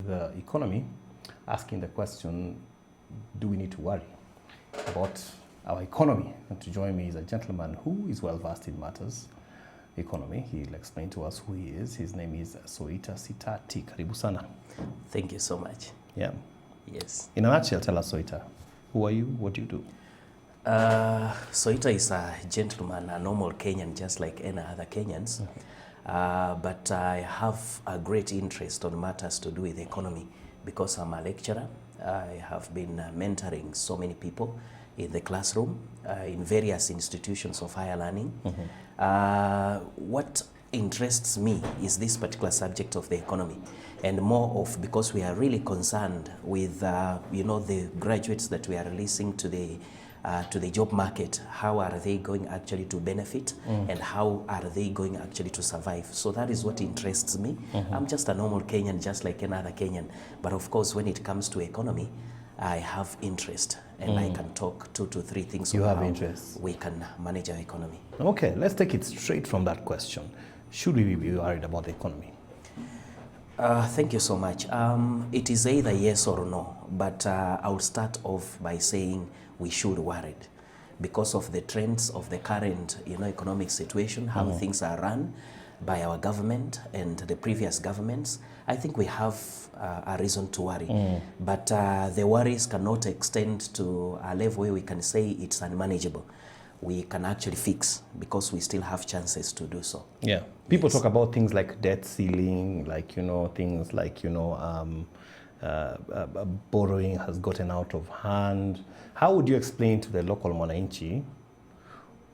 the economy, asking the question, do we need to worry about our economy? And to join me is a gentleman who is well versed in matters economy. He'll explain to us who he is. His name is SAITOTI. Karibu sana. Thank you so much. Yeah. Yes. In a nutshell, tell us, SOITA. Who are you? What do you do? SOITA is a gentleman, a normal Kenyan, just like any other Kenyans. But I have a great interest on matters to do with the economy because I'm a lecturer. I have been mentoring so many people in the classroom, in various institutions of higher learning. What interests me is this particular subject of the economy, and more of because we are really concerned with the graduates that we are releasing to the job market. How are they going actually to benefit, and how are they going actually to survive? So that is what interests me. I'm just a normal Kenyan, just like another Kenyan, but of course when it comes to economy, I have interest, and I can talk 2 to 3 things You on have how interest. we can manage our economy. Okay, let's take it straight from that question. Should we be worried about the economy? Thank you so much. It is either yes or no, but I'll start off by saying we should worry because of the trends of the current economic situation, how things are run by our government and the previous governments. I think we have a reason to worry, but the worries cannot extend to a level where we can say it's unmanageable. We can actually fix because we still have chances to do so. Yeah. People talk about things like debt ceiling, like, things like, borrowing has gotten out of hand. How would you explain to the local mwananchi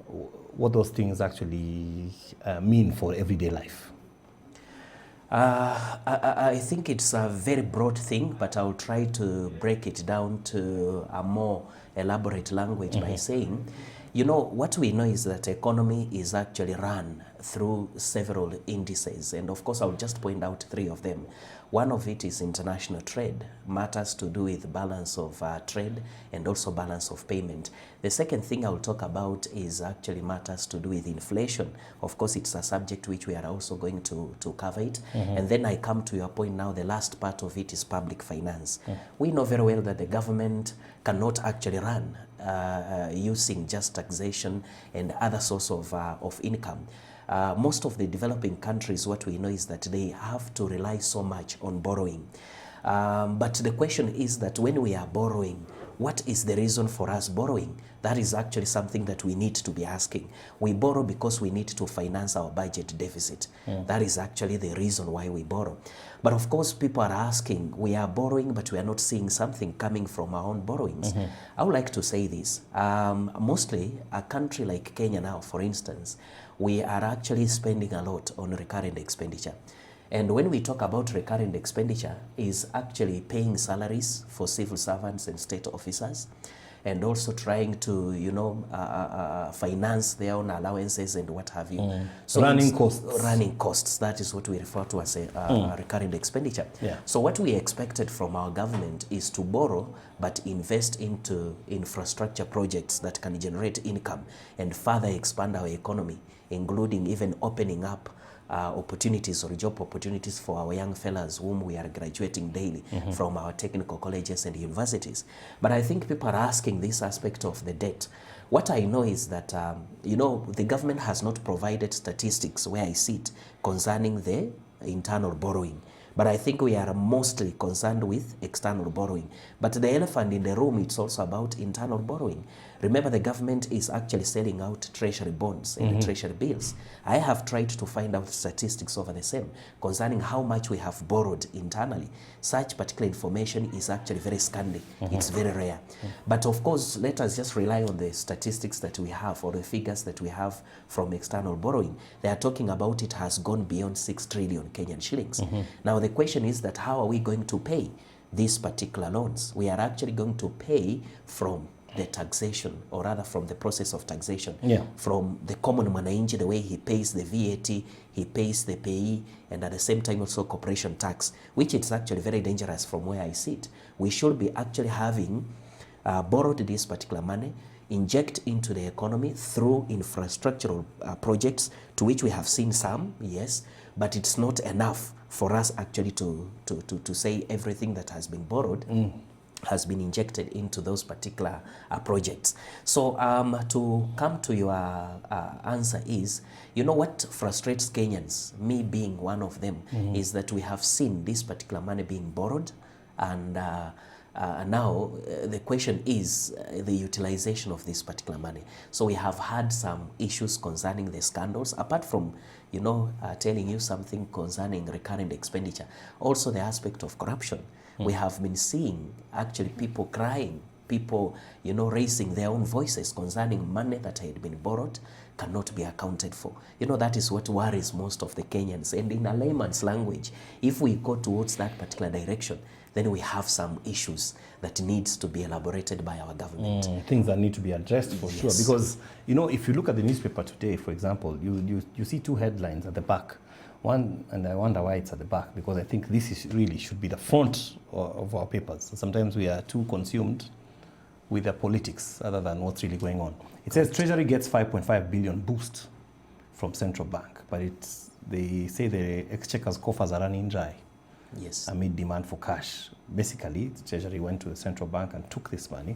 what those things actually mean for everyday life? I think it's a very broad thing, but I'll try to break it down to a more elaborate language by saying, what we know is that economy is actually run through several indices. And of course, I'll just point out 3 of them. One of it is international trade, matters to do with balance of trade and also balance of payment. The second thing I'll talk about is actually matters to do with inflation. Of course, it's a subject which we are also going to cover it. And then I come to your point now, the last part of it is public finance. We know very well that the government cannot actually run using just taxation and other source of income. Most of the developing countries, what we know is that they have to rely so much on borrowing. But the question is that when we are borrowing, what is the reason for us borrowing? That is actually something that we need to be asking. We borrow because we need to finance our budget deficit. That is actually the reason why we borrow. But of course, people are asking, we are borrowing, but we are not seeing something coming from our own borrowings. I would like to say this. Mostly, a country like Kenya now, for instance, we are actually spending a lot on recurrent expenditure. And when we talk about recurrent expenditure, is actually paying salaries for civil servants and state officers, and also trying to, finance their own allowances and what have you. So running costs. Running costs, that is what we refer to as a recurrent expenditure. Yeah. So what we expected from our government is to borrow, but invest into infrastructure projects that can generate income and further expand our economy, including even opening up opportunities or job opportunities for our young fellows whom we are graduating daily from our technical colleges and universities. But I think people are asking this aspect of the debt. What I know is that, the government has not provided statistics where I sit concerning the internal borrowing. But I think we are mostly concerned with external borrowing. But the elephant in the room, it's also about internal borrowing. Remember, the government is actually selling out treasury bonds and treasury bills. I have tried to find out statistics over the same concerning how much we have borrowed internally. Such particular information is actually very scanty. It's very rare. But of course, let us just rely on the statistics that we have or the figures that we have from external borrowing. They are talking about it has gone beyond 6 trillion Kenyan shillings. Now, the question is that how are we going to pay these particular loans? We are actually going to pay from the taxation, or rather from the process of taxation, from the common mwananchi, the way he pays the VAT, he pays the payee, and at the same time also corporation tax, which is actually very dangerous from where I sit. We should be actually having borrowed this particular money, inject into the economy through infrastructural projects, to which we have seen some, yes, but it's not enough for us actually to say everything that has been borrowed has been injected into those particular projects. So to come to your answer is, you know what frustrates Kenyans, me being one of them, is that we have seen this particular money being borrowed, and now the question is the utilization of this particular money. So we have had some issues concerning the scandals, apart from, you know, telling you something concerning recurrent expenditure, also the aspect of corruption. We have been seeing actually people crying, people, you know, raising their own voices concerning money that had been borrowed cannot be accounted for. You know, that is what worries most of the Kenyans. And in a layman's language, if we go towards that particular direction, then we have some issues that needs to be elaborated by our government. Things that need to be addressed for sure. Because, you know, if you look at the newspaper today, for example, you see two headlines at the back. One, and I wonder why it's at the back, because I think this is really should be the front of our papers. Sometimes we are too consumed with the politics other than what's really going on. It says Treasury gets 5.5 billion boost from central bank, but they say the exchequer's coffers are running dry. Yes. Amid demand for cash. Basically, the Treasury went to the central bank and took this money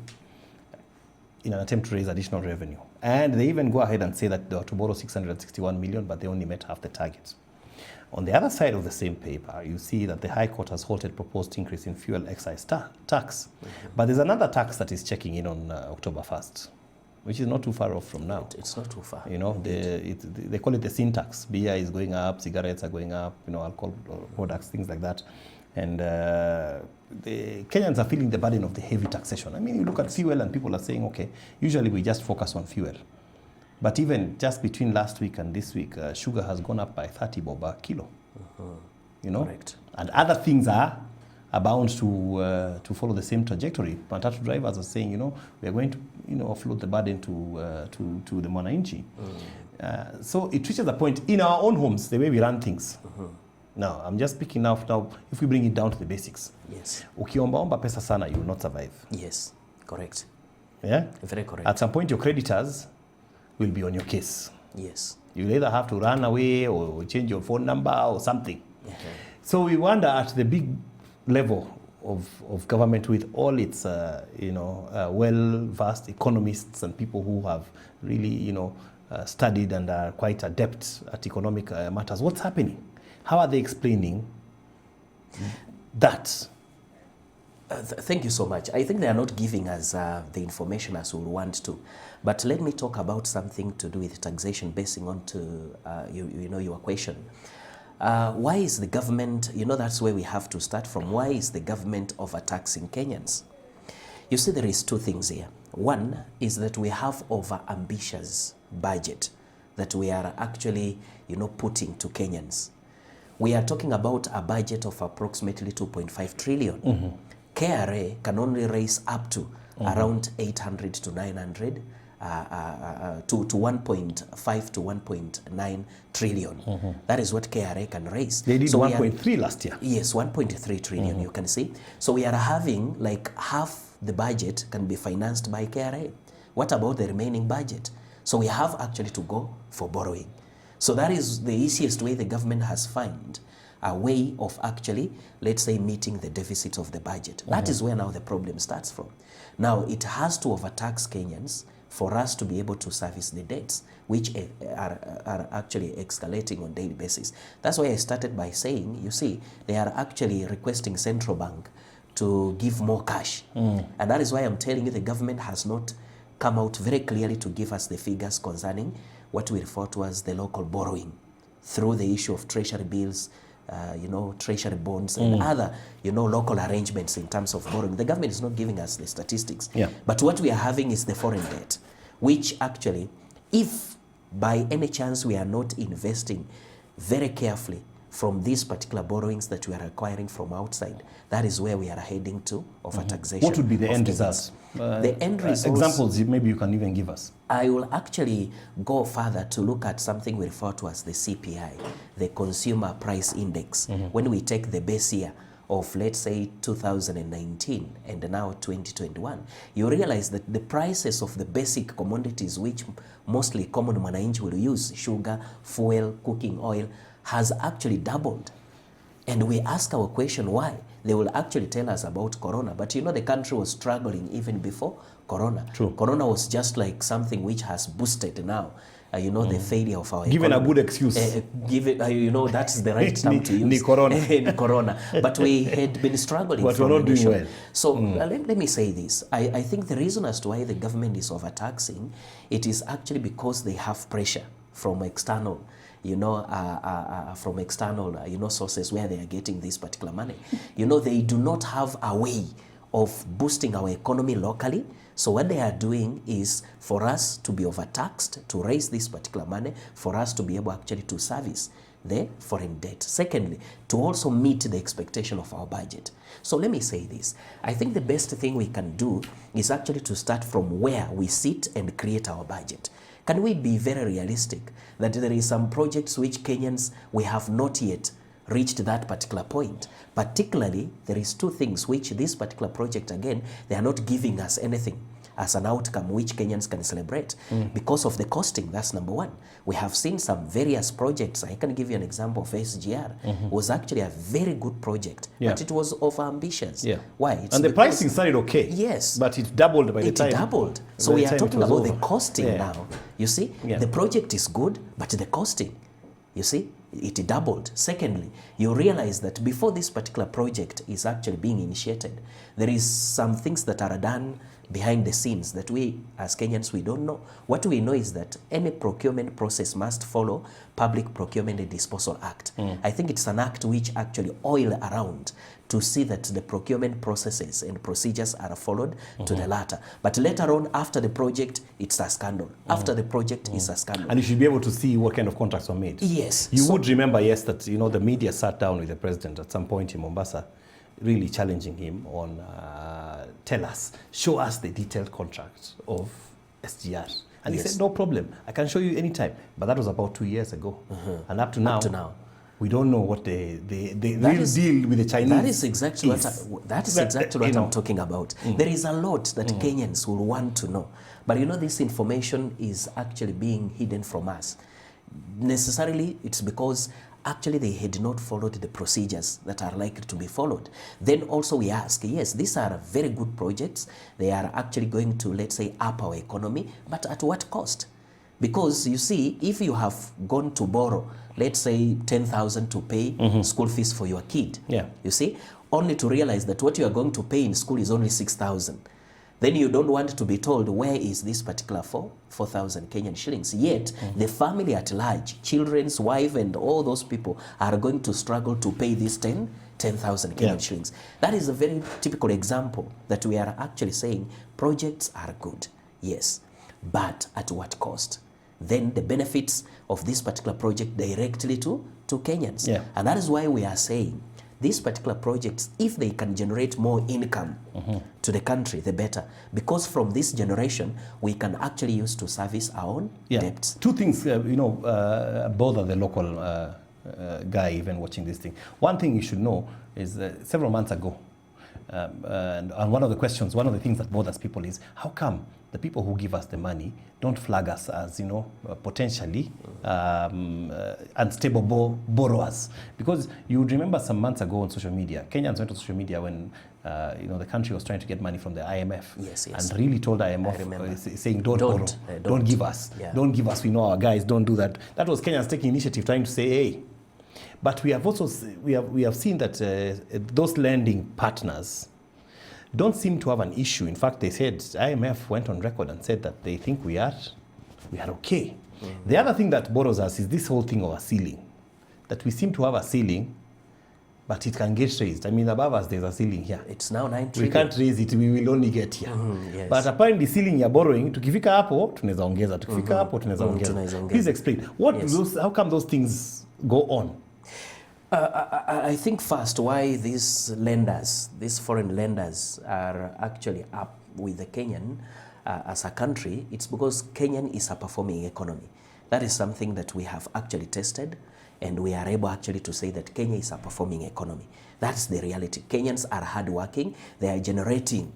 in an attempt to raise additional revenue. And they even go ahead and say that they were to borrow 661 million, but they only met half the target. On the other side of the same paper, you see that the High Court has halted proposed increase in fuel excise tax. But there's another tax that is checking in on October 1st, which is not too far off from now. It's not too far. You know, they call it the sin tax. Beer is going up, cigarettes are going up, you know, alcohol products, things like that. And the Kenyans are feeling the burden of the heavy taxation. I mean, you look at fuel and people are saying, okay, usually we just focus on fuel. But even just between last week and this week, sugar has gone up by 30 bob a kilo. You know? Correct. And other things are bound to follow the same trajectory. Matatu drivers are saying, you know, we are going to, you know, offload the burden to the mwananchi. So it reaches a point in our own homes, the way we run things. Now, I'm just speaking now, if we bring it down to the basics. Yes. Ukiomba pesa sana, you will not survive. Yes, correct. Yeah? Very correct. At some point, your creditors will be on your case. Yes. You'll either have to run away or change your phone number or something. So we wonder at the big level of government, with all its, well-versed economists and people who have really, you know, studied and are quite adept at economic matters. What's happening? How are they explaining that? Thank you so much. I think they are not giving us the information as we want to. But let me talk about something to do with taxation, basing on to your question. Why is the government, you know, that's where we have to start from. Why is the government overtaxing Kenyans? You see, there is two things here. One is that we have over-ambitious budget that we are actually, you know, putting to Kenyans. We are talking about a budget of approximately 2.5 trillion. KRA can only raise up to around 800 to 900 to 1.5 to 1.9 trillion. That is what KRA can raise. They did 1.3 last year. Yes, 1.3 trillion, you can see. So we are having like half the budget can be financed by KRA. What about the remaining budget? So we have actually to go for borrowing. So that is the easiest way the government has found a way of actually, let's say, meeting the deficit of the budget. That is where now the problem starts from. Now, it has to overtax Kenyans for us to be able to service the debts, which are actually escalating on a daily basis. That's why I started by saying, you see, they are actually requesting central bank to give more cash. And that is why I'm telling you the government has not come out very clearly to give us the figures concerning what we refer to as the local borrowing through the issue of treasury bills, treasury bonds and other, local arrangements in terms of borrowing. The government is not giving us the statistics. But what we are having is the foreign debt, which actually, if by any chance we are not investing very carefully from these particular borrowings that we are acquiring from outside, that is where we are heading to of a taxation. What would be the end result? The end results, examples maybe you can even give us. I will actually go further to look at something we refer to as the CPI, the Consumer Price Index. When we take the base year of, let's say, 2019 and now 2021, you realize that the prices of the basic commodities, which mostly common mwananchi will use, sugar, fuel, cooking oil, has actually doubled. and we ask our question why, they will actually tell us about Corona. But you know, the country was struggling even before Corona. True. Corona was just like something which has boosted now. You know, the failure of our Given economy. a good excuse. You know, that's the right term to use. Ni Corona. Ni Corona. But we had been struggling. But we're not doing well. So let me say this. I think the reason as to why the government is overtaxing, it is actually because they have pressure from external, you know, sources where they are getting this particular money. You know, they do not have a way of boosting our economy locally. So what they are doing is for us to be overtaxed, to raise this particular money, for us to be able actually to service the foreign debt. Secondly, to also meet the expectation of our budget. So let me say this. I think the best thing we can do is actually to start from where we sit and create our budget. Can we be very realistic that there is some projects which Kenyans, we have not yet reached that particular point? Particularly, there is two things which this particular project, again, they are not giving us anything as an outcome which Kenyans can celebrate because of the costing. That's number one. We have seen some various projects. I can give you an example of SGR. It was actually a very good project, but it was over-ambitious. Yeah. Why? And the pricing started okay. Yes. But it doubled by the time. It doubled. So we are talking about the costing now. You see, the project is good, but the costing, you see, it doubled. Secondly, you realize that before this particular project is actually being initiated, there is some things that are done behind the scenes that we as Kenyans, we don't know. What we know is that any procurement process must follow Public Procurement and Disposal Act. I think it's an act which actually oil around to see that the procurement processes and procedures are followed to the latter. But later on, after the project, it's a scandal. After the project, it's a scandal. And you should be able to see what kind of contracts were made. Yes. You would remember, yes, that, you know, the media sat down with the president at some point in Mombasa, really challenging him on, show us the detailed contract of SGR. And he said, no problem, I can show you anytime. But that was about 2 years ago. And up to now, we don't know what the real deal with the Chinese That is exactly what I'm talking about. There is a lot that Kenyans will want to know. But you know, this information is actually being hidden from us. Necessarily, it's because actually they had not followed the procedures that are likely to be followed. Then also we ask, yes, these are very good projects. They are actually going to, let's say, up our economy, but at what cost? Because you see, if you have gone to borrow, let's say 10,000 to pay school fees for your kid, you see, only to realize that what you are going to pay in school is only 6,000. Then you don't want to be told, where is this particular 4,000 Kenyan shillings? Yet, the family at large, children's wife and all those people are going to struggle to pay this 10,000 Kenyan shillings. That is a very typical example that we are actually saying projects are good, yes, but at what cost? Then the benefits of this particular project directly to Kenyans. And that is why we are saying these particular projects, if they can generate more income to the country, the better. Because from this generation, we can actually use to service our own debts. Two things, bother the local guy even watching this thing. One thing you should know is several months ago, and one of the things that bothers people is, how come the people who give us the money don't flag us as, potentially unstable borrowers? Because you would remember some months ago on social media, Kenyans went to social media when the country was trying to get money from the IMF, and really told IMF, saying, don't borrow, don't give us, don't give us, we know our guys, don't do that. That was Kenyans taking initiative, trying to say, hey. But we have also we have seen that those lending partners don't seem to have an issue. In fact, they said, IMF went on record and said that they think we are okay. The other thing that bothers us is this whole thing of a ceiling, that we seem to have a ceiling, but it can get raised. I mean, above us, there's a ceiling here. It's now 9 trillion. We can't raise it, we will only get here. But apparently, ceiling you're borrowing, tukifika hapo, tunaweza ongeza. Tukifika hapo, tunaweza ongeza. Please explain. How come those things go on? I think first why these foreign lenders are actually up with the Kenyan as a country, it's because Kenyan is a performing economy. That is something that we have actually tested, and we are able actually to say that Kenya is a performing economy. That's the reality. Kenyans are hardworking. They are generating,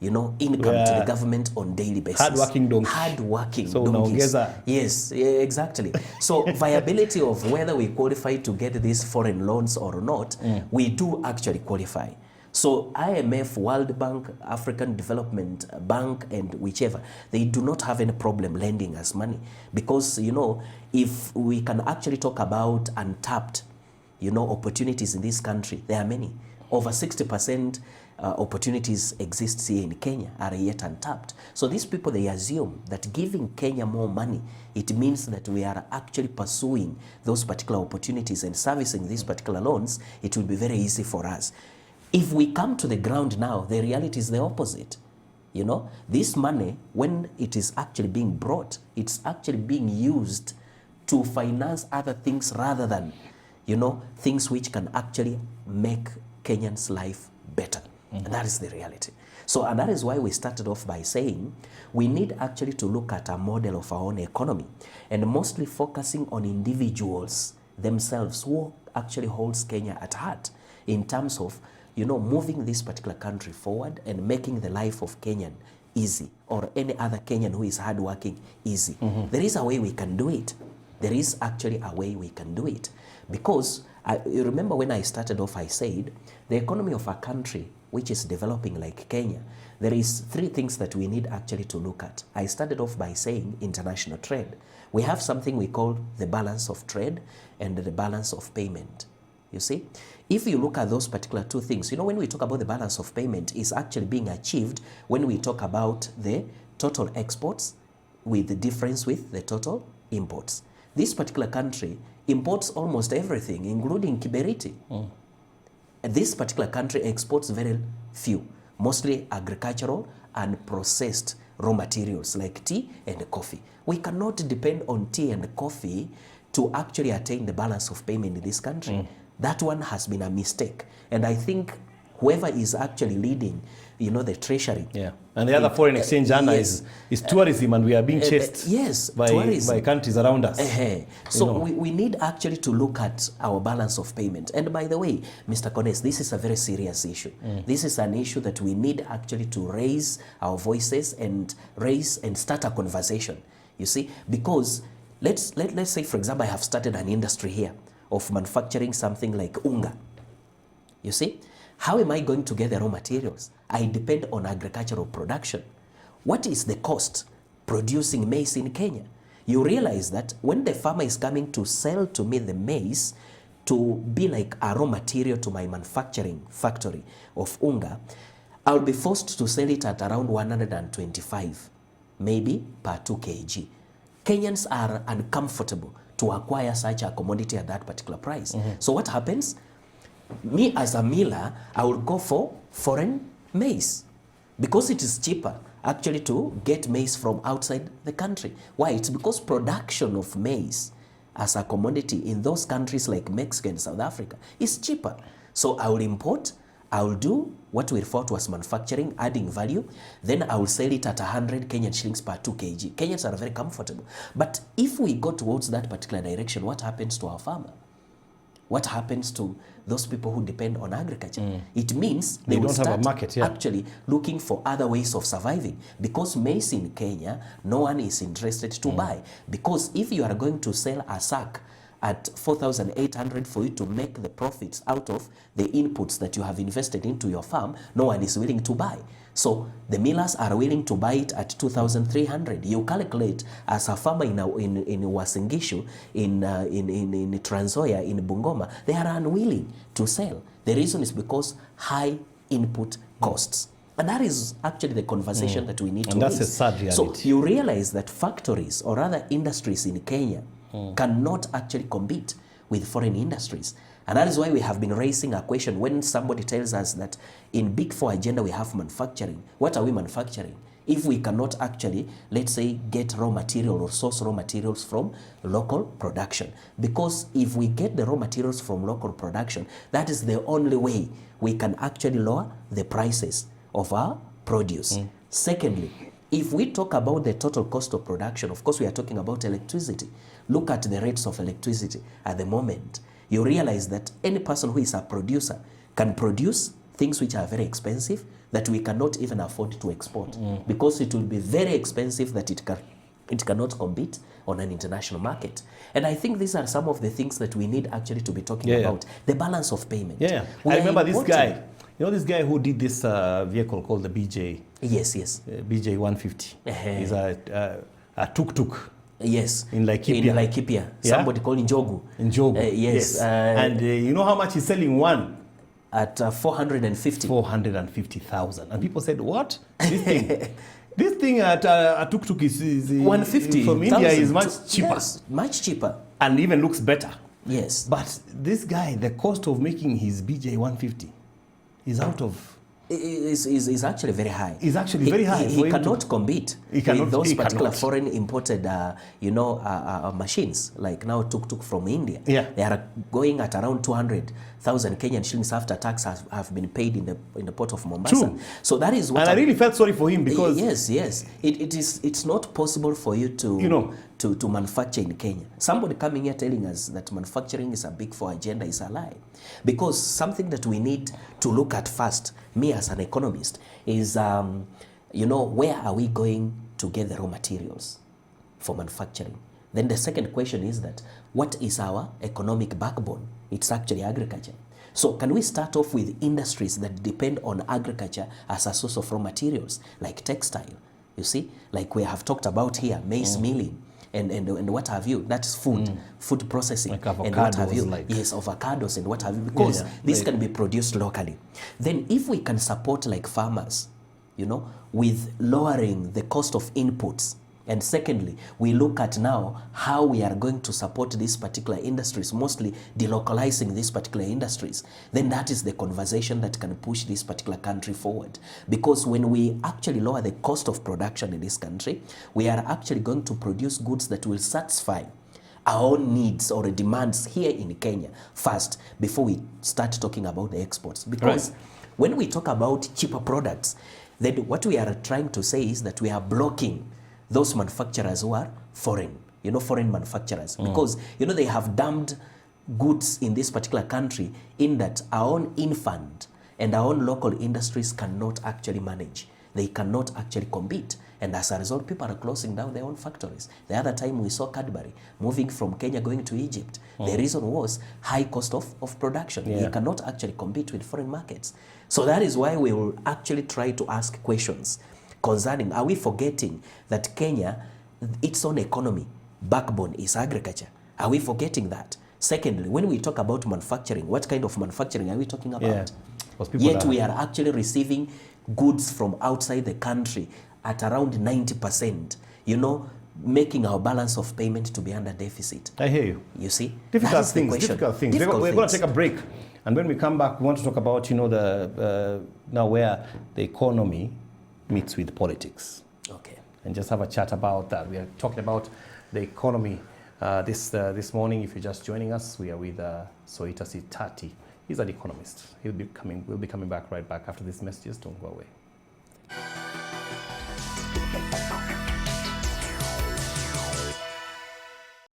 income to the government on daily basis. Hardworking donkeys. Hardworking so donkeys. Unaongeza. Yes, exactly. So viability of whether we qualify to get these foreign loans or not, we do actually qualify. So IMF, World Bank, African Development Bank, and whichever, they do not have any problem lending us money. Because, if we can actually talk about untapped, opportunities in this country, there are many. Over 60% opportunities exist here in Kenya are yet untapped. So these people, they assume that giving Kenya more money, it means that we are actually pursuing those particular opportunities and servicing these particular loans. It will be very easy for us. If we come to the ground now, the reality is the opposite. This money, when it is actually being brought, it's actually being used to finance other things rather than, things which can actually make Kenyans' life better. And that is the reality. So, and that is why we started off by saying we need actually to look at a model of our own economy and mostly focusing on individuals themselves who actually holds Kenya at heart in terms of moving this particular country forward and making the life of Kenyan easy, or any other Kenyan who is hardworking easy. There is a way we can do it. There is actually a way we can do it. Because you remember when I started off, I said the economy of a country which is developing like Kenya, there is three things that we need actually to look at. I started off by saying international trade. We have something we call the balance of trade and the balance of payment. You see, if you look at those particular two things, when we talk about the balance of payment, is actually being achieved when we talk about the total exports with the difference with the total imports. This particular country imports almost everything, including kiberiti. This particular country exports very few, mostly agricultural and processed raw materials like tea and coffee. We cannot depend on tea and coffee to actually attain the balance of payment in this country. That one has been a mistake. And I think whoever is actually leading, the treasury. Yeah. And the other foreign exchange earner is tourism, and we are being chased by countries around us. So we need actually to look at our balance of payment. And by the way, Mr. Kones, this is a very serious issue. This is an issue that we need actually to raise our voices and start a conversation. You see, because let's say, for example, I have started an industry here of manufacturing something like unga. You see, how am I going to get the raw materials? I depend on agricultural production. What is the cost producing maize in Kenya? You realize that when the farmer is coming to sell to me the maize to be like a raw material to my manufacturing factory of unga, I'll be forced to sell it at around 125, maybe per 2 kg. Kenyans are uncomfortable to acquire such a commodity at that particular price. So what happens? Me as a miller, I will go for foreign maize because it is cheaper actually to get maize from outside the country. Why? It's because production of maize as a commodity in those countries like Mexico and South Africa is cheaper. So I will import, I will do what we refer to as manufacturing, adding value, then I will sell it at 100 Kenyan shillings per 2 kg. Kenyans are very comfortable. But if we go towards that particular direction, what happens to our farmer? What happens to those people who depend on agriculture? It means they will start have a market, actually looking for other ways of surviving. Because maize in Kenya, no one is interested to buy. Because if you are going to sell a sack at 4,800 for you to make the profits out of the inputs that you have invested into your farm, no one is willing to buy. So the millers are willing to buy it at 2,300. You calculate as a farmer in Uasin Gishu, in Trans Nzoia, in Bungoma, they are unwilling to sell. The reason is because high input costs. And that is actually the conversation that we need to raise. That's a sad reality. So you realize that factories or other industries in Kenya cannot actually compete with foreign industries. And that is why we have been raising a question when somebody tells us that in Big Four agenda we have manufacturing. What are we manufacturing? If we cannot actually, let's say, get raw material or source raw materials from local production. Because if we get the raw materials from local production, that is the only way we can actually lower the prices of our produce. Secondly, if we talk about the total cost of production, of course we are talking about electricity. Look at the rates of electricity at the moment. You realize that any person who is a producer can produce things which are very expensive that we cannot even afford to export because it will be very expensive that it cannot compete on an international market. And I think these are some of the things that we need actually to be talking about. The balance of payment. Yeah. I remember this guy. You know this guy who did this vehicle called the BJ? Yes, yes. BJ 150. He's a tuk-tuk. Yes. In Laikipia. In Laikipia. Somebody called Njogu. Njogu. Yes. And you know how much he's selling one? At 450. 450,000. And people said, what? This thing. This thing at a tuk-tuk is 150 from India is much cheaper. Yes, much cheaper. And even looks better. Yes. But this guy, the cost of making his BJ 150 is out of... Is actually very high. It's actually very high. He cannot compete with those particular foreign imported, machines. Like now tuk-tuk from India. Yeah. They are going at around 200,000 Kenyan shillings after tax have been paid in the port of Mombasa. True. So that is what. And I really felt sorry for him because... Yes. It's not possible for you to... To manufacture in Kenya. Somebody coming here telling us that manufacturing is a big four agenda is a lie. Because something that we need to look at first, me as an economist, is, where are we going to get the raw materials for manufacturing? Then the second question is that, what is our economic backbone? It's actually agriculture. So can we start off with industries that depend on agriculture as a source of raw materials, like textile, you see? Like we have talked about here, maize milling, and what have you. That's food processing, like avocados, and what have you. Yes, avocados and what have you, because this can be produced locally. Then if we can support like farmers, with lowering the cost of inputs, and secondly, we look at now how we are going to support these particular industries, mostly delocalizing these particular industries, then that is the conversation that can push this particular country forward. Because when we actually lower the cost of production in this country, we are actually going to produce goods that will satisfy our own needs or demands here in Kenya first, before we start talking about the exports. Because when we talk about cheaper products, then what we are trying to say is that we are blocking those manufacturers who are foreign, foreign manufacturers. Because, they have dumped goods in this particular country in that our own infant and our own local industries cannot actually manage. They cannot actually compete. And as a result, people are closing down their own factories. The other time we saw Cadbury moving from Kenya going to Egypt. The reason was high cost of production. You cannot actually compete with foreign markets. So that is why we will actually try to ask questions concerning, are we forgetting that Kenya, its own economy, backbone is agriculture? Are we forgetting that? Secondly, when we talk about manufacturing, what kind of manufacturing are we talking about? Yet we are actually receiving goods from outside the country at around 90%, making our balance of payment to be under deficit. I hear you. You see? Difficult things. We're going to take a break. And when we come back, we want to talk about, now where the economy meets with politics. Okay. And just have a chat about that. We are talking about the economy this morning. If you're just joining us, we are with SOITA. He's an economist. We'll be coming back right back after these messages. Don't go away.